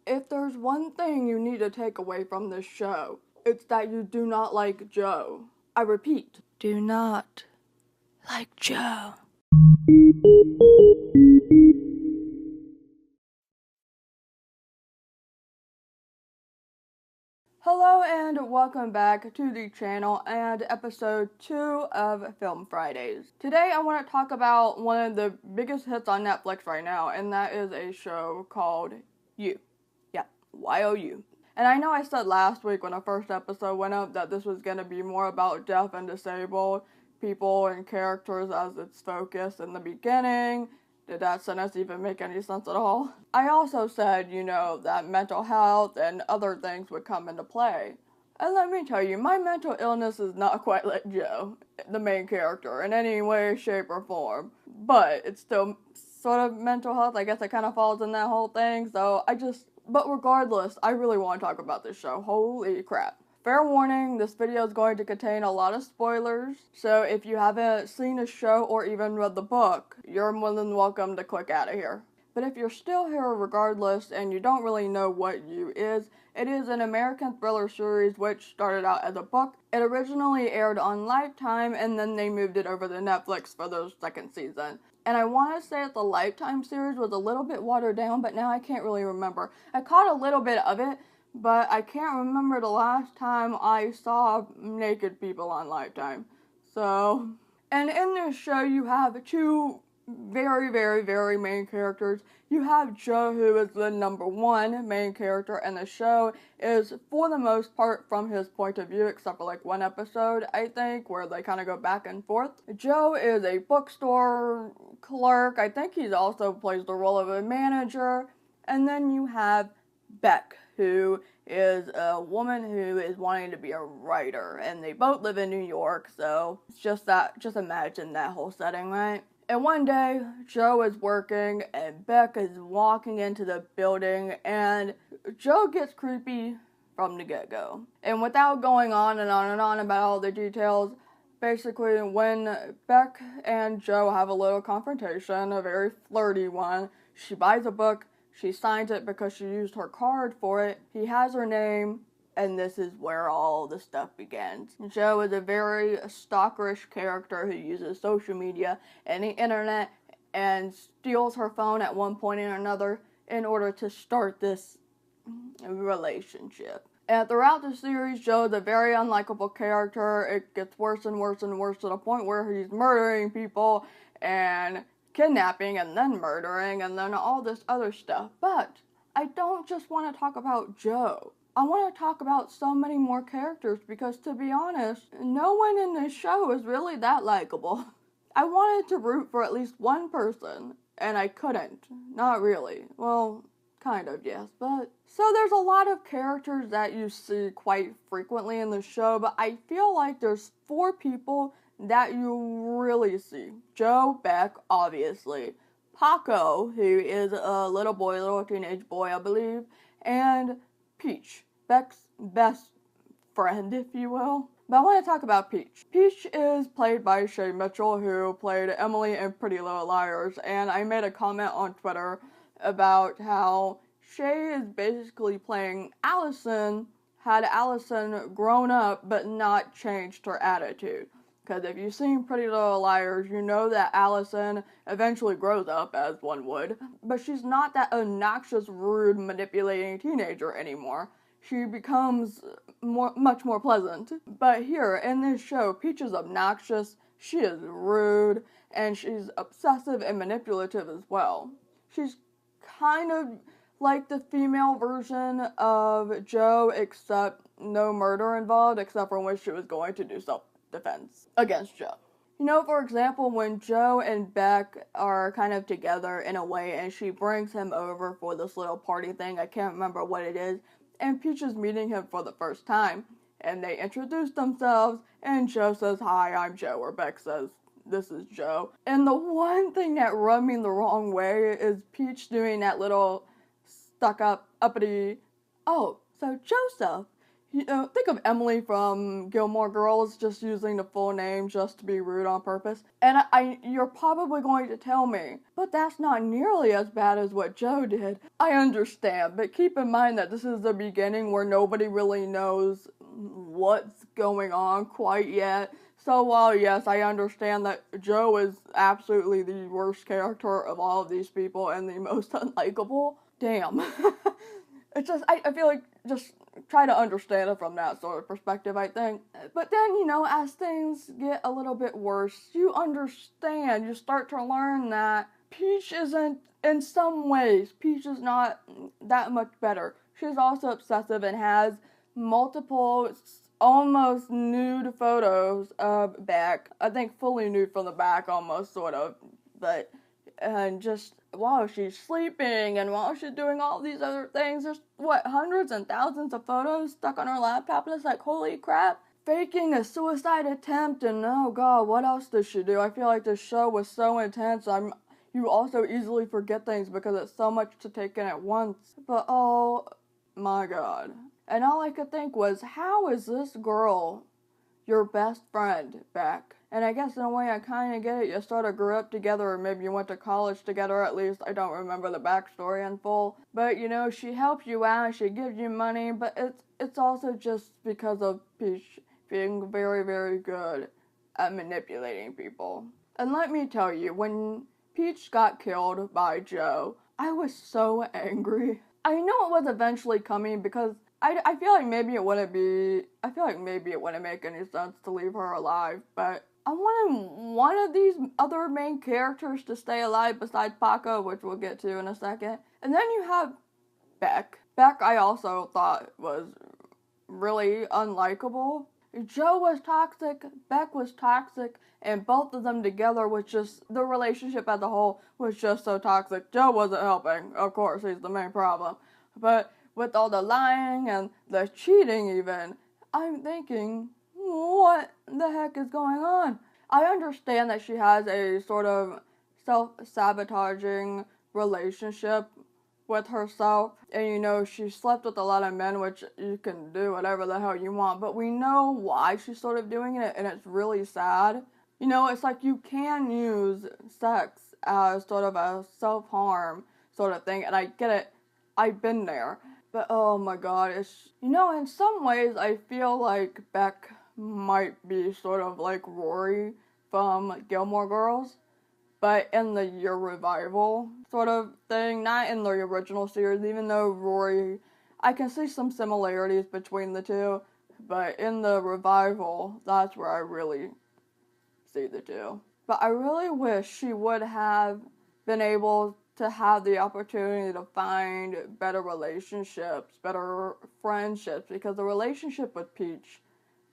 If there's one thing you need to take away from this show, it's that you do not like Joe. I repeat, do not like Joe. Hello and welcome back to the channel and episode 2 of Film Fridays. Today I want to talk about one of the biggest hits on Netflix right now, and that is a show called You. Yeah, Y-O-U. And I know I said last week when the first episode went up that this was going to be more about deaf and disabled people and characters as its focus in the beginning. Did that sentence even make any sense at all? I also said, that mental health and other things would come into play. And let me tell you, my mental illness is not quite like Joe, the main character, in any way, shape, or form. But it's still sort of mental health. I guess it kind of falls in that whole thing. But regardless, I really want to talk about this show. Holy crap. Fair warning, this video is going to contain a lot of spoilers, so if you haven't seen the show or even read the book, you're more than welcome to click out of here. But if you're still here regardless and you don't really know what You is, it is an American thriller series which started out as a book. It originally aired on Lifetime and then they moved it over to Netflix for their second season. And I want to say that the Lifetime series was a little bit watered down, but now I can't really remember. I caught a little bit of it, but I can't remember the last time I saw naked people on Lifetime. And in this show you have two very, very, very main characters. You have Joe, who is the number one main character, and the show is, for the most part, from his point of view, except for like one episode, I think, where they kind of go back and forth. Joe is a bookstore clerk. I think he also plays the role of a manager. And then you have Beck, who is a woman who is wanting to be a writer, and they both live in New York, so it's just imagine that whole setting, right? And one day, Joe is working, and Beck is walking into the building, and Joe gets creepy from the get-go. And without going on and on and on about all the details, basically, when Beck and Joe have a little confrontation, a very flirty one, she buys a book. She signs it because she used her card for it. He has her name, and this is where all the stuff begins. Joe is a very stalkerish character who uses social media and the internet and steals her phone at one point or another in order to start this relationship. And throughout the series, Joe is a very unlikable character. It gets worse and worse and worse to the point where he's murdering people and kidnapping and then murdering and then all this other stuff. But I don't just want to talk about Joe. I want to talk about so many more characters because, to be honest, no one in this show is really that likable. I wanted to root for at least one person, and I couldn't. Not really. Well, kind of, yes, but... So there's a lot of characters that you see quite frequently in the show, but I feel like there's 4 people that you really see. Joe, Beck, obviously. Paco, who is a little teenage boy, I believe. And Peach, Beck's best friend, if you will. But I want to talk about Peach. Peach is played by Shay Mitchell, who played Emily in Pretty Little Liars. And I made a comment on Twitter about how Shay is basically playing Allison, had Allison grown up but not changed her attitude. Because if you've seen Pretty Little Liars, you know that Allison eventually grows up, as one would. But she's not that obnoxious, rude, manipulating teenager anymore. She becomes much more pleasant. But here, in this show, Peach is obnoxious, she is rude, and she's obsessive and manipulative as well. She's kind of like the female version of Joe, except no murder involved, except for when she was going to do self-defense against Joe. For example, when Joe and Beck are kind of together in a way, and she brings him over for this little party thing, I can't remember what it is, and Peach is meeting him for the first time, and they introduce themselves, and Joe says, "Hi, I'm Joe," or Beck says, "This is Joe." And the one thing that rubbed me the wrong way is Peach doing that little stuck-up, uppity, "Oh, so Joseph, think of Emily from Gilmore Girls just using the full name just to be rude on purpose. And you're probably going to tell me, but that's not nearly as bad as what Joe did. I understand, but keep in mind that this is the beginning where nobody really knows what's going on quite yet. So while, yes, I understand that Joe is absolutely the worst character of all of these people and the most unlikable, damn. It's just, I feel like just try to understand it from that sort of perspective, I think. But then, as things get a little bit worse, you understand, you start to learn that Peach isn't, in some ways, Peach is not that much better. She's also obsessive and has multiple almost nude photos of Beck. I think fully nude from the back, almost, sort of. But, and just while she's sleeping and while she's doing all these other things, there's, hundreds and thousands of photos stuck on her laptop, and it's like, holy crap. Faking a suicide attempt, and oh god, what else does she do? I feel like this show was so intense, you also easily forget things because it's so much to take in at once. But oh my god. And all I could think was, how is this girl your best friend, Beck? And I guess in a way I kind of get it. You sort of grew up together, or maybe you went to college together at least. I don't remember the backstory in full. But, she helps you out, she gives you money, but it's also just because of Peach being very, very good at manipulating people. And let me tell you, when Peach got killed by Joe, I was so angry. I know it was eventually coming because I feel like maybe it wouldn't make any sense to leave her alive, but I wanted one of these other main characters to stay alive besides Paco, which we'll get to in a second. And then you have Beck. Beck I also thought was really unlikable. Joe was toxic, Beck was toxic, and both of them together was just, the relationship as a whole was just so toxic. Joe wasn't helping, of course, he's the main problem. But with all the lying and the cheating even, I'm thinking, what the heck is going on? I understand that she has a sort of self-sabotaging relationship with herself, and she slept with a lot of men, which you can do whatever the hell you want, but we know why she's sort of doing it, and it's really sad. It's like you can use sex as sort of a self-harm sort of thing, and I get it, I've been there, but oh my god, it's, in some ways I feel like Beck might be sort of like Rory from Gilmore Girls, but in the year revival sort of thing, not in the original series, even though Rory, I can see some similarities between the two, but in the revival, that's where I really see the two. But I really wish she would have been able to have the opportunity to find better relationships, better friendships, because the relationship with Peach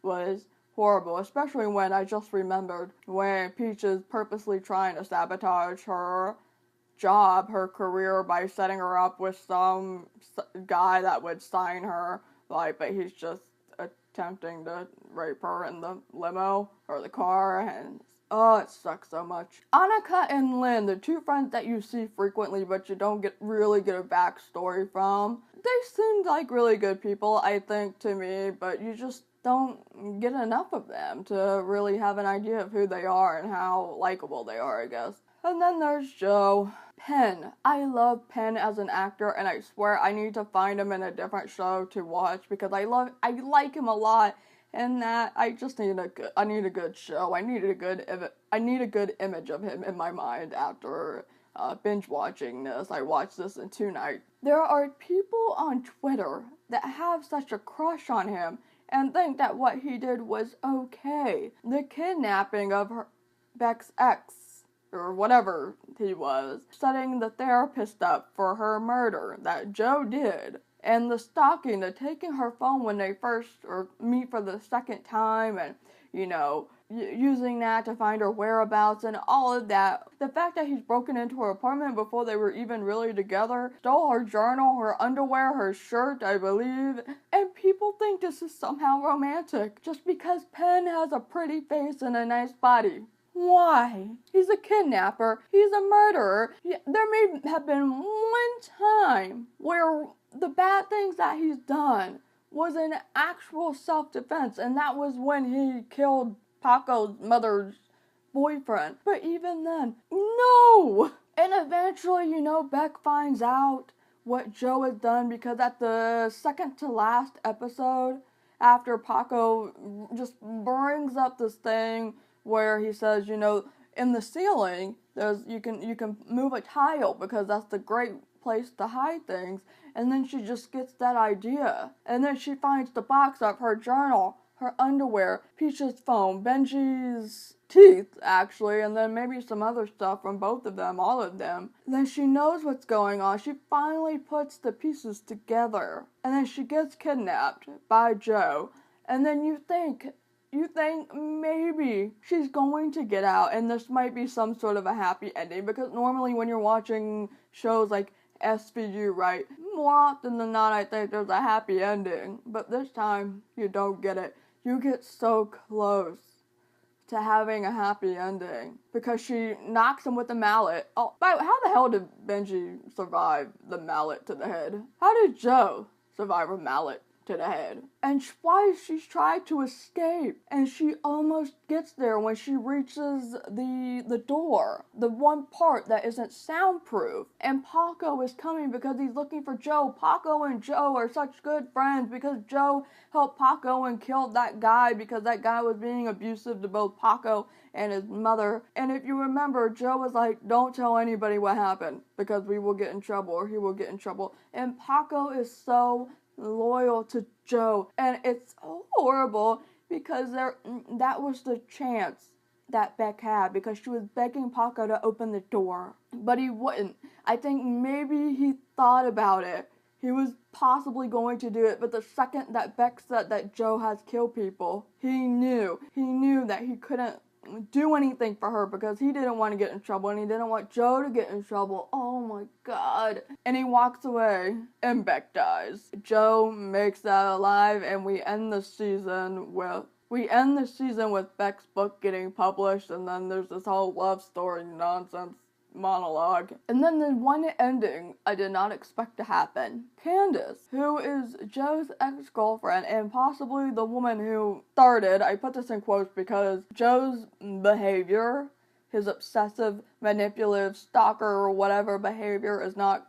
was horrible, especially when I just remembered when Peach is purposely trying to sabotage her job, her career, by setting her up with some guy that would sign her, but he's just attempting to rape her in the limo or the car, and oh, it sucks so much. Annika and Lynn, the two friends that you see frequently but you don't really get a backstory from, they seemed like really good people, I think, to me, but you just don't get enough of them to really have an idea of who they are and how likable they are, I guess. And then there's Joe. Penn. I love Penn as an actor, and I swear I need to find him in a different show to watch because I like him a lot, and that I just need I need a good show. I need a good image of him in my mind after binge watching this. I watched this in 2 nights. There are people on Twitter that have such a crush on him and think that what he did was okay. The kidnapping of Beck's ex, or whatever he was, setting the therapist up for her murder that Joe did, and the stalking, the taking her phone when they first meet for the second time, and, using that to find her whereabouts and all of that. The fact that he's broken into her apartment before they were even really together, stole her journal, her underwear, her shirt, I believe, and people think this is somehow romantic just because Penn has a pretty face and a nice body. Why? He's a kidnapper. He's a murderer. There may have been one time where the bad things that he's done was in actual self-defense, and that was when he killed Paco's mother's boyfriend. But even then, no! And eventually, Beck finds out what Joe has done, because at the second to last episode, after Paco just brings up this thing where he says, in the ceiling, you can move a tile because that's the great place to hide things. And then she just gets that idea. And then she finds the box of her journal, her underwear, Peach's phone, Benji's teeth, actually, and then maybe some other stuff from both of them, all of them. Then she knows what's going on. She finally puts the pieces together. And then she gets kidnapped by Joe. And then you think maybe she's going to get out and this might be some sort of a happy ending, because normally when you're watching shows like SVU, right, more often than not I think there's a happy ending, but this time you don't get it. You get so close to having a happy ending because she knocks him with the mallet. Oh, but how the hell did Benji survive the mallet to the head? How did Joe survive a mallet to the head? And twice she's tried to escape, and she almost gets there when she reaches the door, the one part that isn't soundproof, and Paco is coming because he's looking for Joe. Paco and Joe are such good friends because Joe helped Paco and killed that guy because that guy was being abusive to both Paco and his mother. And if you remember, Joe was like, don't tell anybody what happened because we will get in trouble or he will get in trouble. And Paco is so loyal to Joe, and it's horrible because that was the chance that Beck had, because she was begging Paco to open the door, but he wouldn't. I think maybe he thought about it. He was possibly going to do it, but the second that Beck said that Joe has killed people, he knew that he couldn't do anything for her because he didn't want to get in trouble and he didn't want Joe to get in trouble. Oh my god. And he walks away and Beck dies. Joe makes that alive, and we end the season with Beck's book getting published, and then there's this whole love story nonsense monologue. And then the one ending I did not expect to happen. Candice, who is Joe's ex-girlfriend and possibly the woman who started, I put this in quotes because Joe's behavior, his obsessive, manipulative, stalker or whatever behavior is not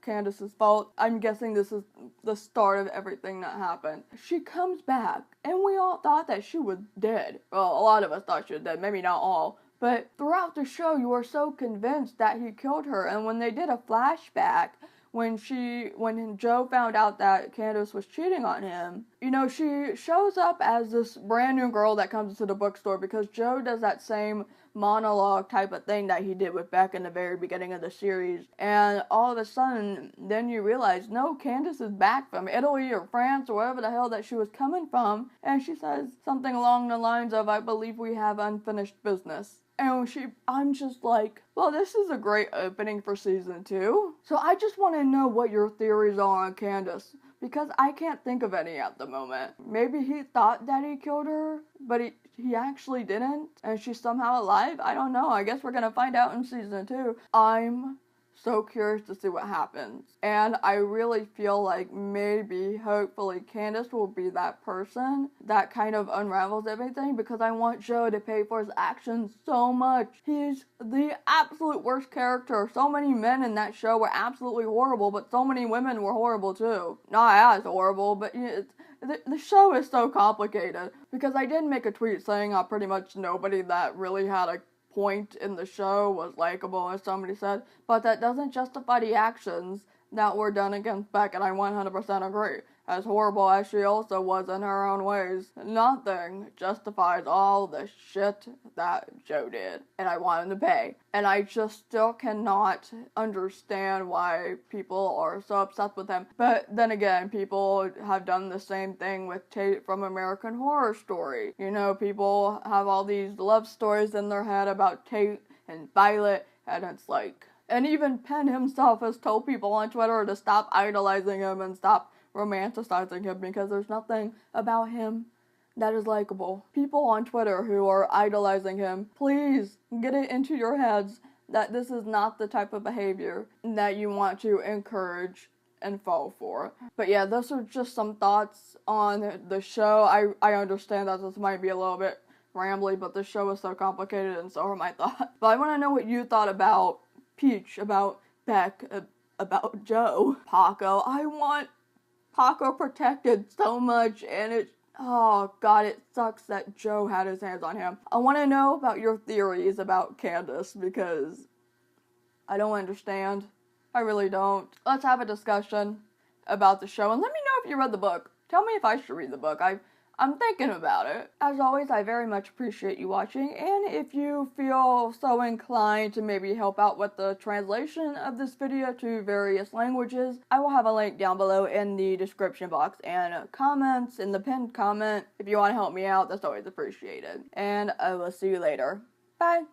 Candice's fault. I'm guessing this is the start of everything that happened. She comes back, and we all thought that she was dead. Well, a lot of us thought she was dead, maybe not all. But throughout the show, you were so convinced that he killed her. And when they did a flashback, when Joe found out that Candice was cheating on him, she shows up as this brand new girl that comes into the bookstore because Joe does that same monologue type of thing that he did with Beck in the very beginning of the series. And all of a sudden, then you realize, no, Candice is back from Italy or France or wherever the hell that she was coming from. And she says something along the lines of, I believe we have unfinished business. And I'm just like, well, this is a great opening for season 2. So I just want to know what your theories are on Candice, because I can't think of any at the moment. Maybe he thought that he killed her, but he actually didn't, and she's somehow alive? I don't know. I guess we're going to find out in season 2. I'm so curious to see what happens. And I really feel like maybe, hopefully, Candice will be that person that kind of unravels everything, because I want Joe to pay for his actions so much. He's the absolute worst character. So many men in that show were absolutely horrible, but so many women were horrible too. Not as horrible, but the show is so complicated. Because I did make a tweet saying how pretty much nobody that really had a point in the show was likable, as somebody said, but that doesn't justify the actions that were done against Beck, and I 100% agree. As horrible as she also was in her own ways, nothing justifies all the shit that Joe did, and I want him to pay. And I just still cannot understand why people are so upset with him. But then again, people have done the same thing with Tate from American Horror Story. People have all these love stories in their head about Tate and Violet, and it's like, and even Penn himself has told people on Twitter to stop idolizing him and stop romanticizing him, because there's nothing about him that is likable. People on Twitter who are idolizing him, please get it into your heads that this is not the type of behavior that you want to encourage and fall for. But yeah, those are just some thoughts on the show. I understand that this might be a little bit rambly, but the show is so complicated and so are my thoughts. But I want to know what you thought about Peach, about Beck, about Joe. Paco. I want Paco protected so much, and oh god, it sucks that Joe had his hands on him. I want to know about your theories about Candice, because I don't understand. I really don't. Let's have a discussion about the show, and let me know if you read the book. Tell me if I should read the book. I'm thinking about it. As always, I very much appreciate you watching, and if you feel so inclined to maybe help out with the translation of this video to various languages, I will have a link down below in the description box and comments in the pinned comment. If you want to help me out, that's always appreciated. And I will see you later. Bye!